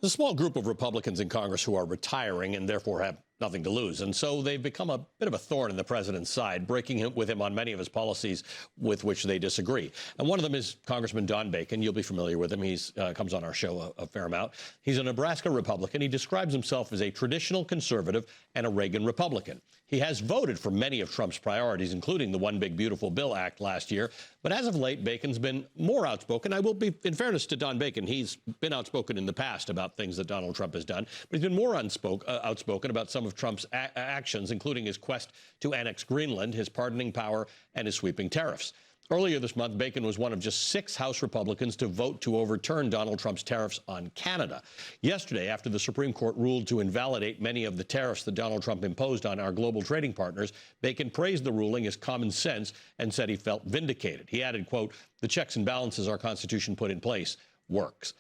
There's a small group of Republicans in Congress who are retiring and therefore have nothing to lose. And so they've become a bit of a thorn in the president's side, breaking with him on many of his policies with which they disagree. And one of them is Congressman Don Bacon. You'll be familiar with him. He's comes on our show a fair amount. He's a Nebraska Republican. He describes himself as a traditional conservative and a Reagan Republican. He has voted for many of Trump's priorities, including the One Big Beautiful Bill Act last year. But as of late, Bacon's been more outspoken. I will be, in fairness to Don Bacon, he's been outspoken in the past about things that Donald Trump has done. But he's been more outspoken about some of Trump's actions, including his quest to annex Greenland, his pardoning power, and his sweeping tariffs. Earlier this month, Bacon was one of just 6 House Republicans to vote to overturn Donald Trump's tariffs on Canada. Yesterday, after the Supreme Court ruled to invalidate many of the tariffs that Donald Trump imposed on our global trading partners, Bacon praised the ruling as common sense and said he felt vindicated. He added, quote, "The checks and balances our Constitution put in place works."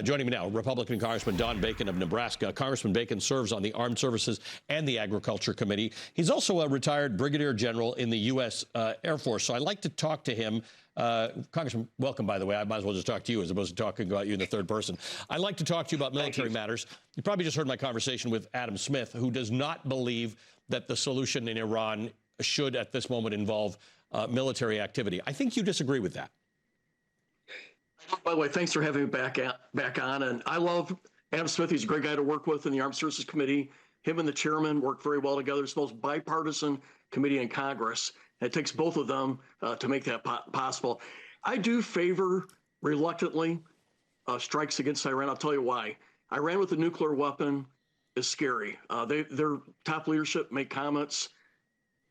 Joining me now, Republican Congressman Don Bacon of Nebraska. Congressman Bacon serves on the Armed Services and the Agriculture Committee. He's also a retired brigadier general in the U.S. Air Force. So I'd like to talk to him. Congressman, welcome, by the way. I might as well just talk to you as opposed to talking about you in the third person. I'd like to talk to you about military matters. You probably just heard my conversation with Adam Smith, who does not believe that the solution in Iran should, at this moment, involve military activity. I think you disagree with that. By the way, thanks for having me back on. And I love Adam Smith. He's a great guy to work with in the Armed Services Committee. Him and the chairman work very well together. It's the most bipartisan committee in Congress. It takes both of them to make that possible. I do favor, reluctantly, strikes against Iran. I'll tell you why. Iran with a nuclear weapon is scary. Their top leadership make comments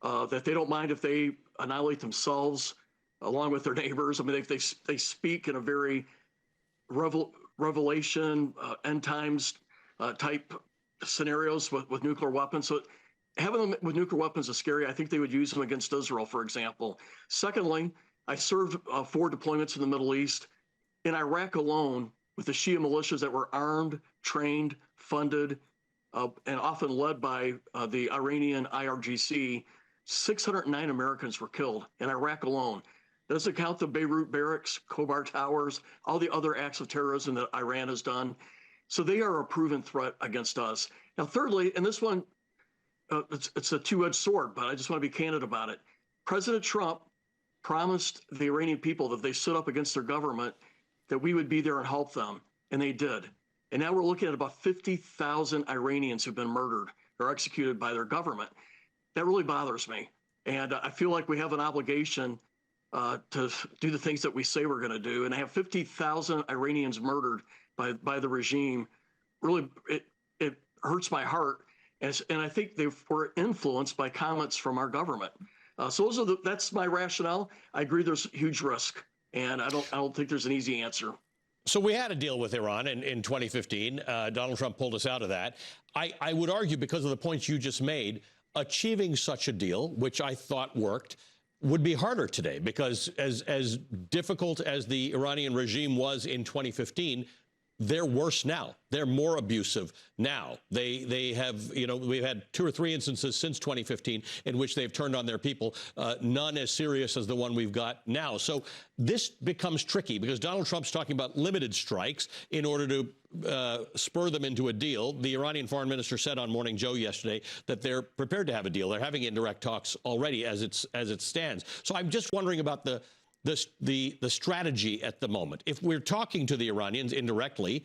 that they don't mind if they annihilate themselves along with their neighbors. I mean, they speak in a very revelation, end times type scenarios with nuclear weapons. So having them with nuclear weapons is scary. I think they would use them against Israel, for example. Secondly, I served 4 deployments in the Middle East. In Iraq alone, with the Shia militias that were armed, trained, funded, and often led by the Iranian IRGC, 609 Americans were killed in Iraq alone. Doesn't count the Beirut barracks, Khobar towers, all the other acts of terrorism that Iran has done. So they are a proven threat against us. Now, thirdly, and this one, it's a two-edged sword, but I just want to be candid about it. President Trump promised the Iranian people that if they stood up against their government, that we would be there and help them, and they did. And now we're looking at about 50,000 Iranians who've been murdered or executed by their government. That really bothers me. And I feel like we have an obligation to do the things that we say we're going to do. And to have 50,000 Iranians murdered by the regime, really, it hurts my heart. And I think they were influenced by comments from our government. So that's my rationale. I agree there's huge risk, and I don't think there's an easy answer. So we had a deal with Iran in 2015. Donald Trump pulled us out of that. I would argue, because of the points you just made, achieving such a deal, which I thought worked, would be harder today, because as difficult as the Iranian regime was in 2015, they're worse now. They're more abusive now. They have, we've had 2 or 3 instances since 2015 in which they've turned on their people, none as serious as the one we've got now. So this becomes tricky, because Donald Trump's talking about limited strikes in order to spur them into a deal. The Iranian foreign minister said on Morning Joe yesterday that they're prepared to have a deal. They're having indirect talks already as it stands. So I'm just wondering about the strategy at the moment. If we're talking to the Iranians indirectly,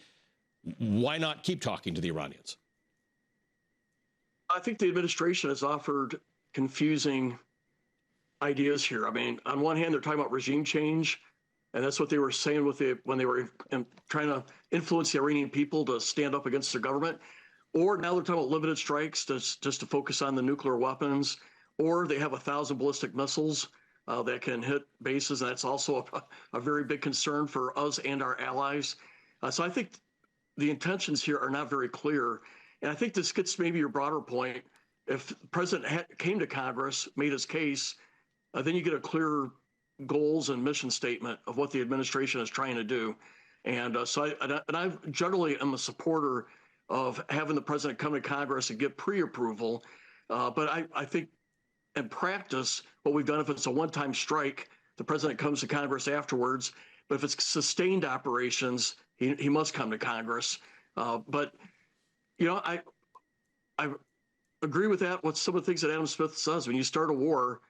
why not keep talking to the Iranians? I think the administration has offered confusing ideas here. I mean, on one hand, they're talking about regime change, and that's what they were saying when they were trying to influence the Iranian people to stand up against their government. Or now they're talking about limited strikes just to focus on the nuclear weapons. Or they have 1,000 ballistic missiles that can hit bases. And that's also a very big concern for us and our allies. So I think the intentions here are not very clear. And I think this gets maybe your broader point. If the president came to Congress, made his case, then you get a clear goals and mission statement of what the administration is trying to do. And so I generally am a supporter of having the president come to Congress and get pre-approval. But I think in practice, what we've done, if it's a one-time strike, the president comes to Congress afterwards. But if it's sustained operations, he must come to Congress. But you know, I agree with that. With some of the things that Adam Smith says, when you start a war,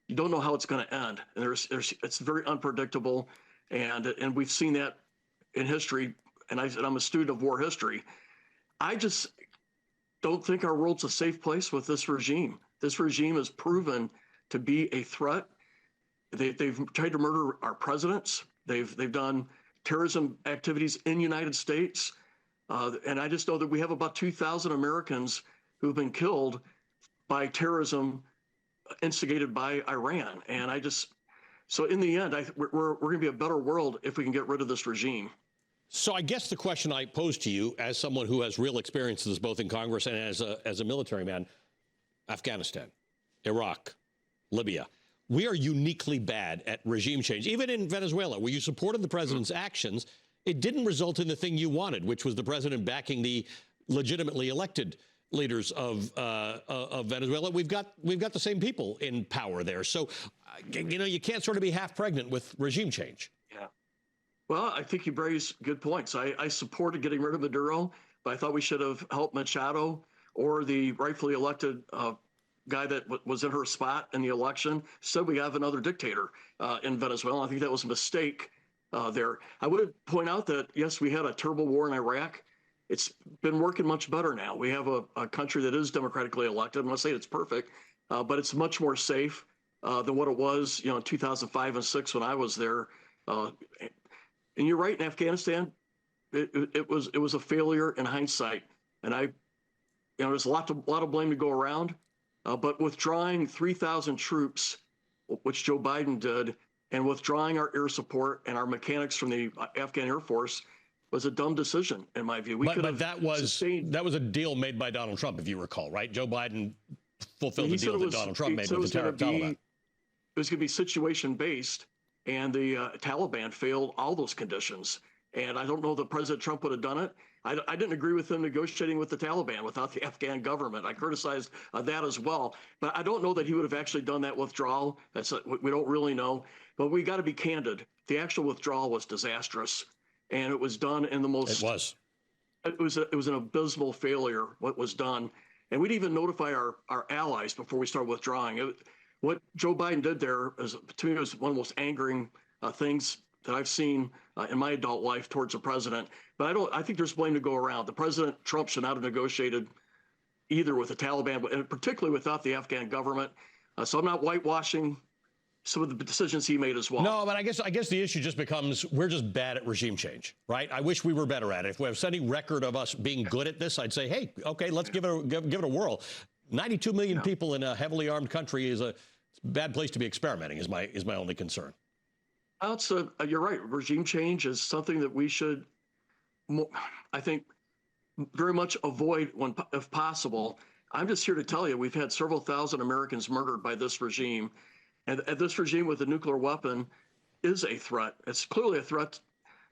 you don't know how it's going to end, and it's very unpredictable, and we've seen that in history. And I'm a student of war history. I just don't think our world's a safe place with this regime. This regime has proven to be a threat. They've tried to murder our presidents. They've done terrorism activities in the United States. And I just know that we have about 2,000 Americans who've been killed by terrorism instigated by Iran. And so in the end, we're going to be a better world if we can get rid of this regime. So I guess the question I pose to you, as someone who has real experiences both in Congress and as a military man, Afghanistan, Iraq, Libya, we are uniquely bad at regime change. Even in Venezuela, where you supported the president's actions, it didn't result in the thing you wanted, which was the president backing the legitimately elected leaders of Venezuela. We've got the same people in power there. So, you know, you can't sort of be half pregnant with regime change. Yeah. Well, I think you raised good points. I supported getting rid of Maduro, but I thought we should have helped Machado or the rightfully elected guy that was in her spot in the election. So we have another dictator in Venezuela. I think that was a mistake there. I would point out that, yes, we had a terrible war in Iraq. It's been working much better now. We have a country that is democratically elected. I'm not saying it's perfect, but it's much more safe than what it was, you know, in 2005 and 6 when I was there. And you're right, in Afghanistan, it was a failure in hindsight. And there's a lot of blame to go around. But withdrawing 3,000 troops, which Joe Biden did, and withdrawing our air support and our mechanics from the Afghan Air Force was a dumb decision, in my view. But that was a deal made by Donald Trump, if you recall, right? Joe Biden fulfilled the deal that Donald Trump made with the Taliban. It was going to be situation-based, and the Taliban failed all those conditions. And I don't know that President Trump would have done it. I didn't agree with him negotiating with the Taliban without the Afghan government. I criticized that as well. But I don't know that he would have actually done that withdrawal. We don't really know. But we got to be candid. The actual withdrawal was disastrous, and it was done in the most. It was. It was an abysmal failure. What was done, and we'd even notify our allies before we started withdrawing. What Joe Biden did there, to me, was one of the most angering things that I've seen in my adult life towards the president. But I think there's blame to go around. The President Trump should not have negotiated either with the Taliban, and particularly without the Afghan government. So I'm not whitewashing some of the decisions he made as well. No, but I guess the issue just becomes we're just bad at regime change, right? I wish we were better at it. If we have any record of us being good at this, I'd say, hey, okay, let's give it a whirl. 92 million people in a heavily armed country is a bad place to be experimenting. Is my only concern. You're right. Regime change is something that we should, I think, very much avoid if possible. I'm just here to tell you, we've had several thousand Americans murdered by this regime. And this regime with a nuclear weapon is a threat. It's clearly a threat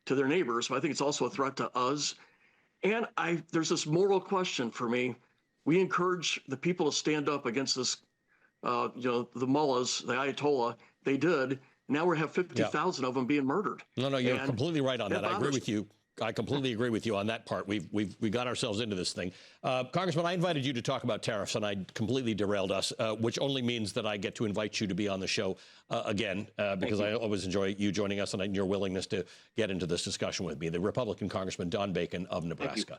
to their neighbors, but I think it's also a threat to us. And there's this moral question for me. We encourage the people to stand up against this, the mullahs, the Ayatollah. They did. Now we have 50,000 of them being murdered. No, you're completely right on that. I agree with you. I completely agree with you on that part. We got ourselves into this thing. Congressman, I invited you to talk about tariffs, and I completely derailed us, which only means that I get to invite you to be on the show again, because I always enjoy you joining us and your willingness to get into this discussion with me. The Republican Congressman Don Bacon of Nebraska.